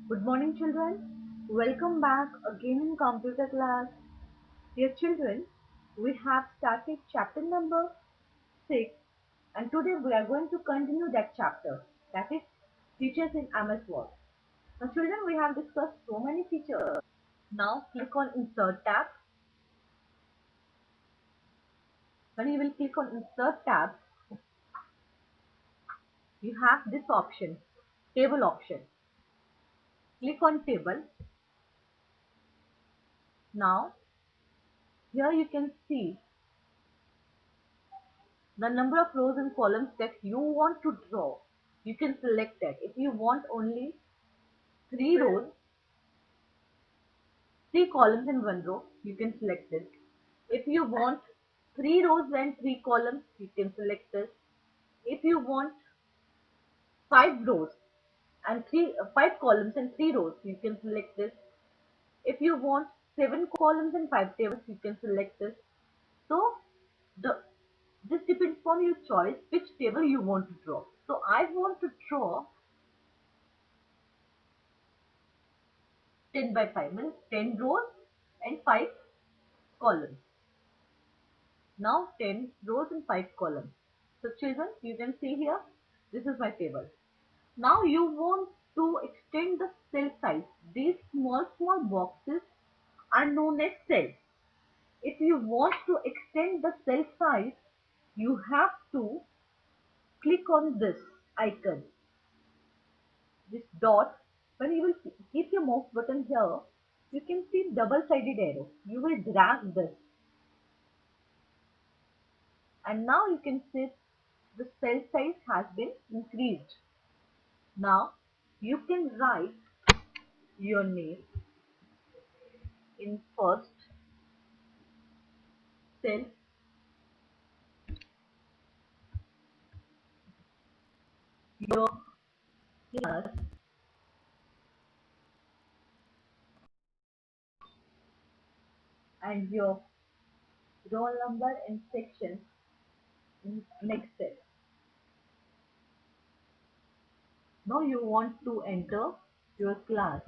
Good morning, children. Welcome back again in computer class. Dear children, we have started chapter number 6, and today we are going to continue that chapter, that is features in MS Word. Now, children, we have discussed so many features. Now, click on Insert tab. When you will click on Insert tab, you have this option, Table option. Click on Table. Now, here you can see the number of rows and columns that you want to draw. You can select that. If you want only 3 rows, 3 columns in one row, you can select this. If you want 3 rows and 3 columns, you can select this. If you want 5 rows and 5 columns and 3 rows, you can select this. If you want 7 columns and 5 tables, you can select this. So the this depends on your choice which table you want to draw. So I want to draw 10 by 5 means 10 rows and 5 columns. Now 10 rows and 5 columns. So children, you can see here, this is my table. Now you want to extend the cell size. These small boxes are known as cells. If you want to extend the cell size, you have to click on this icon, this dot. When you will keep your mouse button here, you can see double-sided arrow. You will drag this, and now you can see the cell size has been increased. Now you can write your name in first cell, your class, and your roll number and section in next cell. Now you want to enter your class.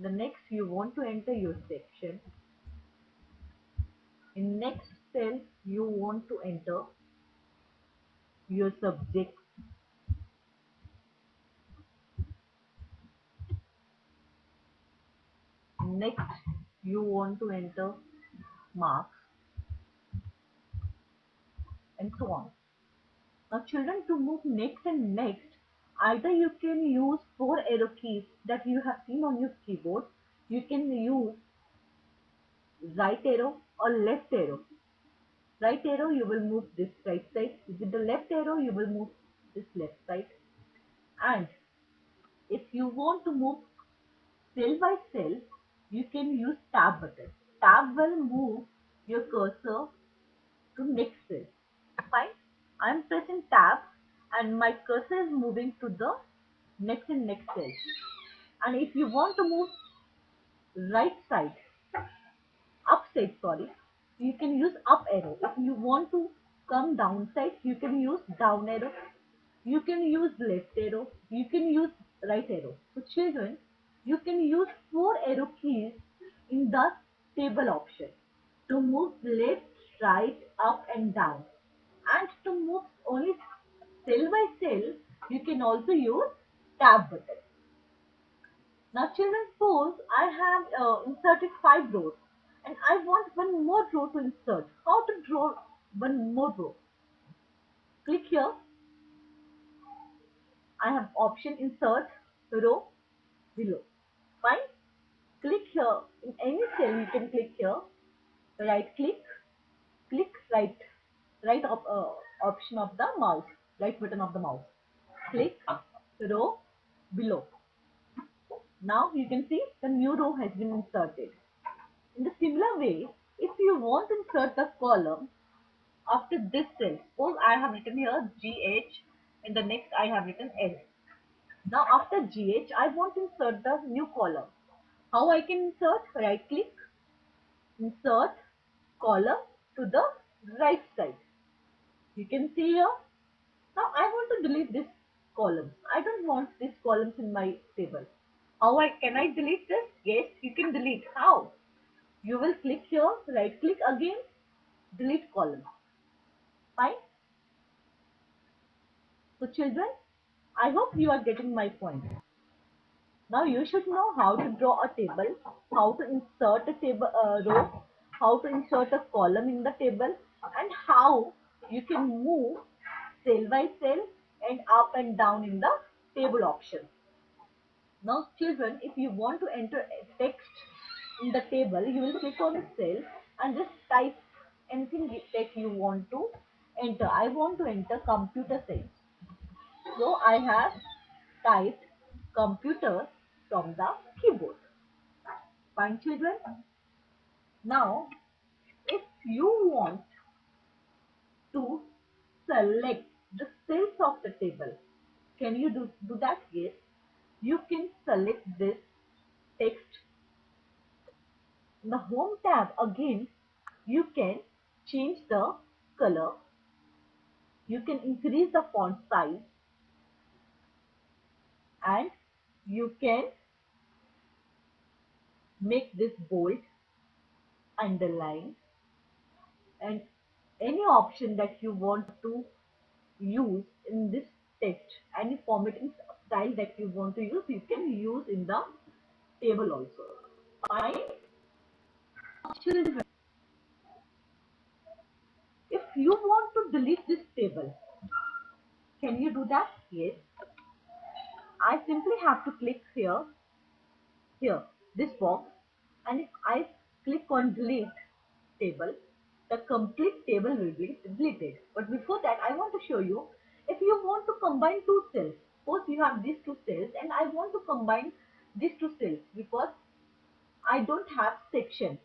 The next you want to enter your section. In next cell you want to enter your subject. Next you want to enter marks, and so on. Now children, to move next and next, either you can use 4 arrow keys that you have seen on your keyboard. You can use right arrow or left arrow. Right arrow you will move this right side. With the left arrow you will move this left side. And if you want to move cell by cell, you can use tab button. Tab will move your cursor to next cell. Fine. I am pressing tab and my cursor is moving to the next and next cell. And if you want to move right side, up side, sorry, you can use up arrow. If you want to come down side, you can use down arrow. You can use left arrow. You can use right arrow. So children, you can use 4 arrow keys in the table option to move left, right, up and down. And to move only cell by cell, you can also use tab button. Now children, suppose I have inserted 5 rows and I want one more row to insert. How to draw one more row? Click here. I have option insert row below. Fine. Click here. In any cell you can click here. Right click. Click right option of the mouse. Right button of the mouse. Click row below. Now you can see the new row has been inserted. In the similar way, if you want to insert the column after this cell, suppose I have written here GH and the next I have written L. Now after GH, I want to insert the new column. How I can insert? Right click, insert column to the right side. You can see here. Now I want to delete this column. I don't want these columns in my table. Can I delete this? Yes, you can delete. How? You will click here, right click again, delete column. Fine. So children, I hope you are getting my point. Now you should know how to draw a table, how to insert a table row, how to insert a column in the table, and how you can move cell by cell and up and down in the table option. Now children, if you want to enter a text in the table, you will click on the cell and just type anything that you want to enter. I want to enter computer science. So I have typed computer from the keyboard. Fine children. Now if you want to select the cells of the table, can you do that? Yes. You can select this text in the home tab. Again, you can change the color, you can increase the font size, and you can make this bold, underline, and any option that you want to use in this text, any formatting style that you want to use, you can use in the table also. Fine. Children, if you want to delete this table, can you do that? Yes. I simply have to click here, this box, and if I click on delete table, the complete table will be deleted. But before that, I want to show you, if you want to combine two cells, suppose you have these two cells and I want to combine these two cells because I don't have section.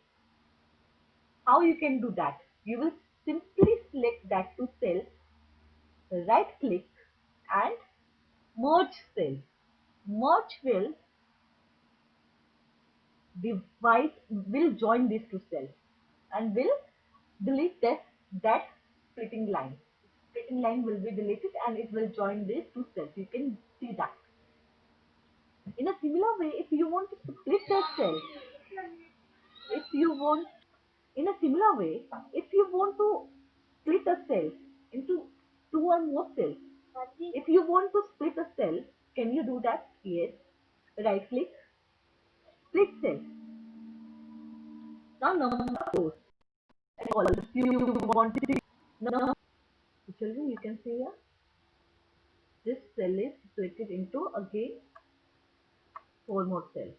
How you can do that? You will simply select that two cells, right click, and merge cell. Merge will join these two cells and will delete that splitting line. Splitting line will be deleted and it will join these two cells. You can see that. In a similar way, if you want to split a cell, if you want in a similar way, if you want to split a cell into two or more cells, if you want to split a cell, can you do that? Yes. Right click, split cell. Now number four. If you want to now, children, you can see here this cell is split into again four more cells.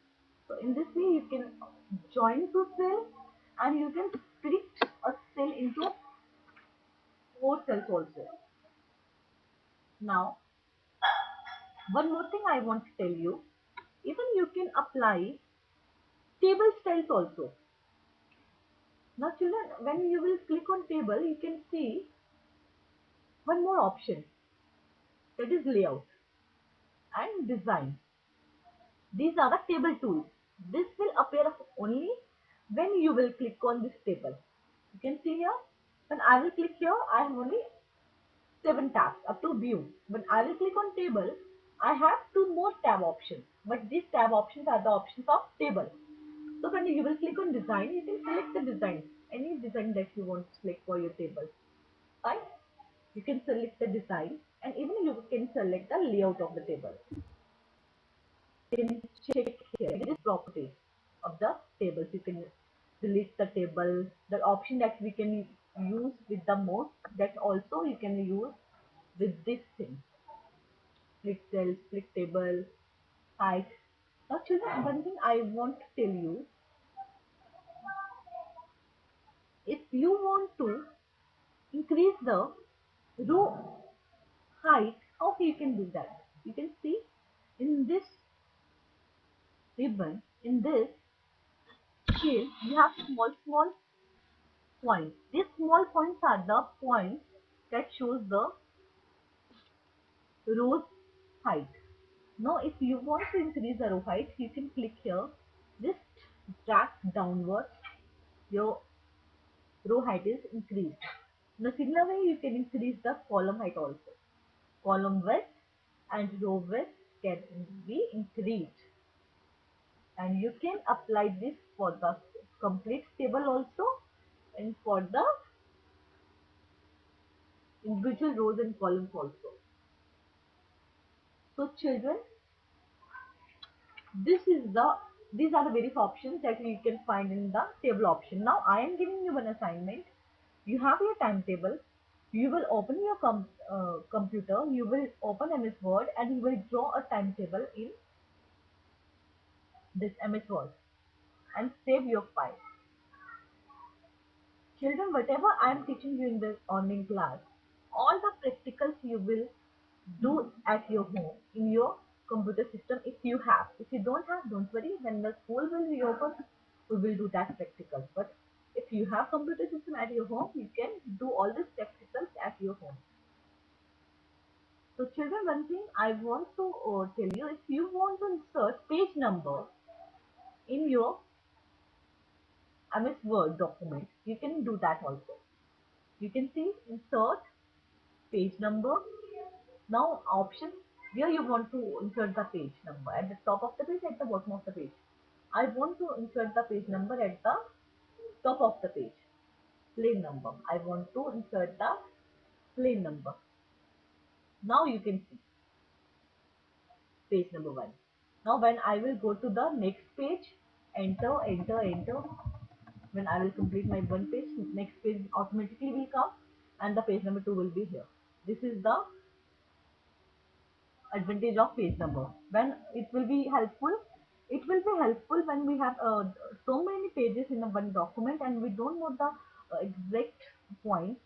So in this way you can join two cells and you can split a cell into four cells also. Now one more thing I want to tell you, even you can apply table styles also. Now children, when you will click on table, you can see one more option, that is layout and design. These are the table tools. This will appear only when you will click on this table. You can see here, when I will click here, I have only 7 tabs up to view. When I will click on table, I have 2 more tab options. But these tab options are the options of table. So when you will click on design, you can select the design, any design that you want to select for your table. Fine. You can select the design and even you can select the layout of the table. You can check here this properties of the tables. You can delete the table. The option that we can use with the most, that also you can use with this thing. Split cell, split table, height. Now children, one thing I want to tell you, if you want to increase the row height, how you can do that? You can see in this ribbon, in this scale, you have small points. These small points are the points that shows the row height. Now if you want to increase the row height, you can click here, just drag downwards, your row height is increased. In a similar way, you can increase the column height also. Column width and row width can be increased. and you can apply this for the complete table also and for the individual rows and columns also. So children, this is the these are the various options that you can find in the table option. Now I am giving you an assignment. You have your timetable. You will open your computer. You will open MS Word and you will draw a timetable in this MS Word and save your file. Children, whatever I am teaching you in the online class, all the practicals you will do at your home in your computer system if you have. If you don't have, don't worry. When the school will reopen, we will do that practicals. But if you have computer system at your home, you can do all these practicals at your home. So children, one thing I want to tell you, if you want to insert page number in your MS Word document, you can do that also. You can see insert page number. Now option where you want to insert the page number, at the top of the page, at the bottom of the page. I want to insert the page number at the top of the page, plain number. I want to insert the plain number. Now you can see page number 1. Now when I will go to the next page, enter, enter, enter. When I will complete my one page, next page automatically will come and the page number 2 will be here. This is the advantage of page number. When it will be helpful when we have so many pages in a one document and we don't know the exact point.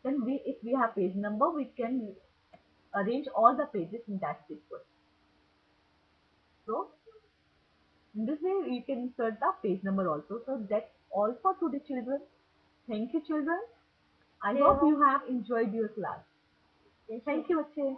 Then if we have page number, we can arrange all the pages in that sequence. So in this way you can insert the page number also. So that's all for today, children. Thank you, children. I hope you have enjoyed your class. Thank you, bache.